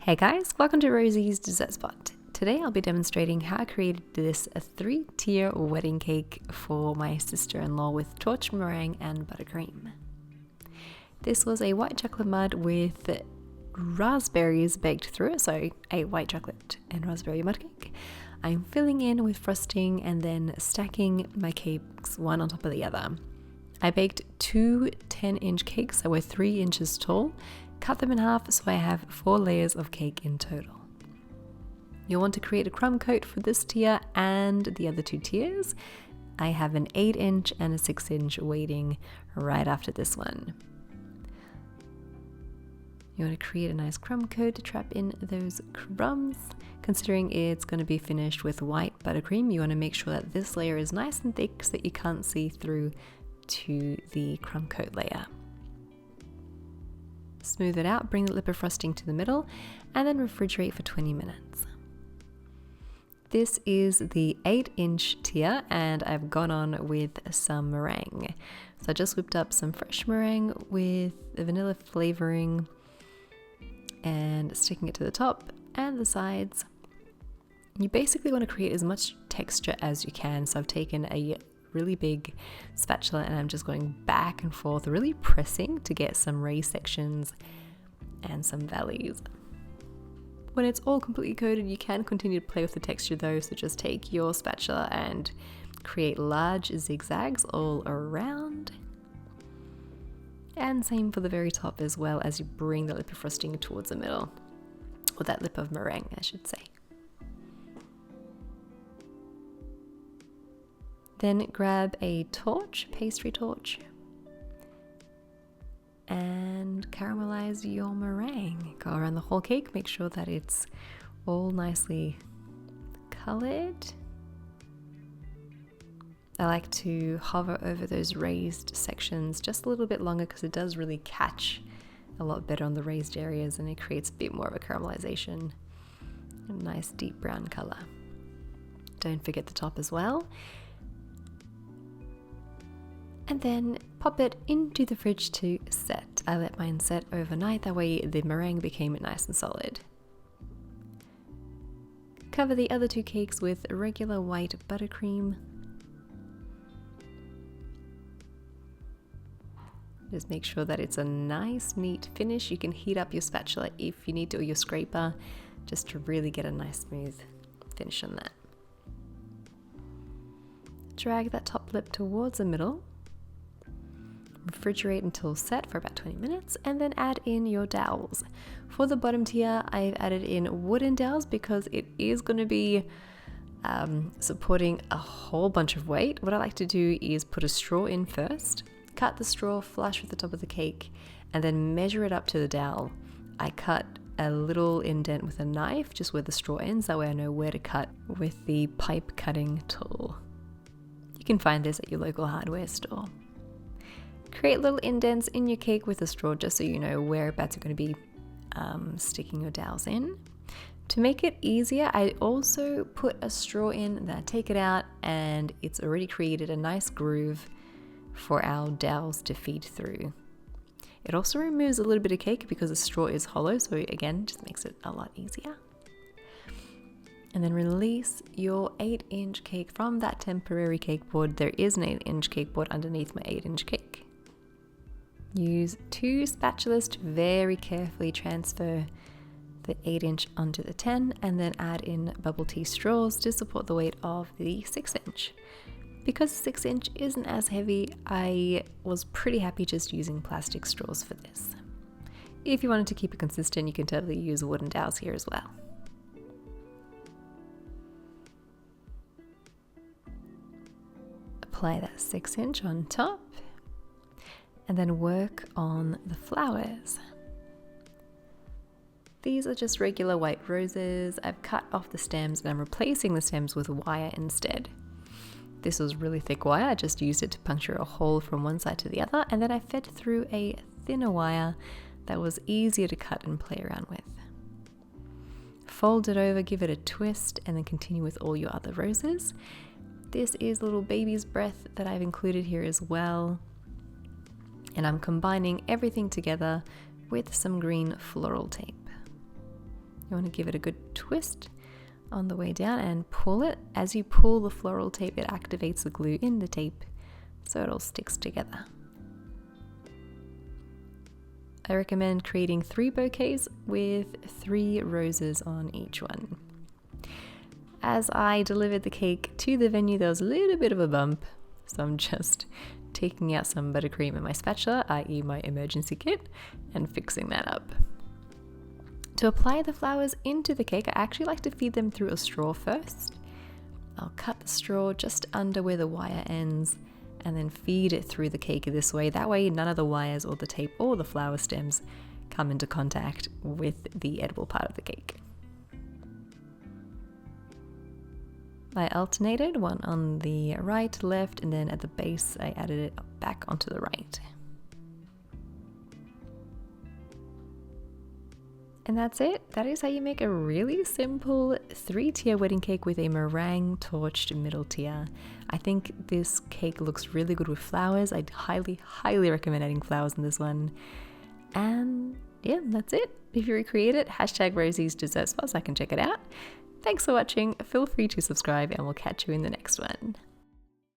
Hey guys, welcome to Rosie's Dessert Spot. Today I'll be demonstrating how I created this 3-tier wedding cake for my sister-in-law with torch meringue and buttercream. This was a white chocolate mud with raspberries baked through it, so a white chocolate and raspberry mud cake. I'm filling in with frosting and then stacking my cakes one on top of the other. I baked two 10-inch cakes that were 3 inches tall. Cut them in half so I have 4 layers of cake in total. You'll want to create a crumb coat for this tier and the other 2 tiers. I have an 8-inch and a 6-inch waiting right after this one. You want to create a nice crumb coat to trap in those crumbs. Considering it's going to be finished with white buttercream, you want to make sure that this layer is nice and thick so that you can't see through to the crumb coat layer. Smooth it out, bring the lip of frosting to the middle, and then refrigerate for 20 minutes. This is the 8-inch tier, and I've gone on with some meringue. So I just whipped up some fresh meringue with the vanilla flavoring and sticking it to the top and the sides. You basically want to create as much texture as you can. So I've taken a really big spatula and I'm just going back and forth, really pressing to get some raised sections and some valleys. When it's all completely coated, you can continue to play with the texture though, so just take your spatula and create large zigzags all around. And same for the very top as well, as you bring the lip of frosting towards the middle, or that lip of meringue I should say. Then grab a torch, pastry torch, and caramelize your meringue. Go around the whole cake, make sure that it's all nicely colored. I like to hover over those raised sections just a little bit longer because it does really catch a lot better on the raised areas and it creates a bit more of a caramelization. A nice deep brown color. Don't forget the top as well. And then pop it into the fridge to set. I let mine set overnight, that way the meringue became nice and solid. Cover the other 2 cakes with regular white buttercream. Just make sure that it's a nice, neat finish. You can heat up your spatula if you need to, or your scraper, just to really get a nice, smooth finish on that. Drag that top lip towards the middle. Refrigerate until set for about 20 minutes and then add in your dowels. For the bottom tier, I've added in wooden dowels because it is going to be supporting a whole bunch of weight. What I like to do is put a straw in first, cut the straw flush with the top of the cake, and then measure it up to the dowel. I cut a little indent with a knife just where the straw ends, that way I know where to cut with the pipe cutting tool. You can find this at your local hardware store. Create little indents in your cake with a straw just so you know whereabouts you're going to be sticking your dowels in. To make it easier, I also put a straw in, then I take it out and it's already created a nice groove for our dowels to feed through. It also removes a little bit of cake because the straw is hollow, so again, just makes it a lot easier. And then release your 8-inch cake from that temporary cake board. There is an 8-inch cake board underneath my 8-inch cake. Use 2 spatulas to very carefully transfer the 8-inch onto the 10 and then add in bubble tea straws to support the weight of the 6-inch. Because the 6-inch isn't as heavy, I was pretty happy just using plastic straws for this. If you wanted to keep it consistent, you can totally use wooden dowels here as well. Apply that 6-inch on top. And then work on the flowers. These are just regular white roses. I've cut off the stems and I'm replacing the stems with wire instead. This was really thick wire. I just used it to puncture a hole from one side to the other, and then I fed through a thinner wire that was easier to cut and play around with. Fold it over, give it a twist, and then continue with all your other roses. This is little baby's breath that I've included here as well. And I'm combining everything together with some green floral tape. You want to give it a good twist on the way down and pull it. As you pull the floral tape, it activates the glue in the tape so it all sticks together. I recommend creating 3 bouquets with 3 roses on each one. As I delivered the cake to the venue, there was a little bit of a bump, so I'm just taking out some buttercream in my spatula, i.e. my emergency kit, and fixing that up. To apply the flowers into the cake, I actually like to feed them through a straw first. I'll cut the straw just under where the wire ends and then feed it through the cake this way. That way none of the wires or the tape or the flower stems come into contact with the edible part of the cake. I alternated, one on the right, left, and then at the base I added it back onto the right. And that's it. That is how you make a really simple 3-tier wedding cake with a meringue torched middle tier. I think this cake looks really good with flowers. I'd highly recommend adding flowers in this one. And yeah, that's it. If you recreate it, #Rosie's Dessert Spot so I can check it out. Thanks for watching. Feel free to subscribe and we'll catch you in the next one.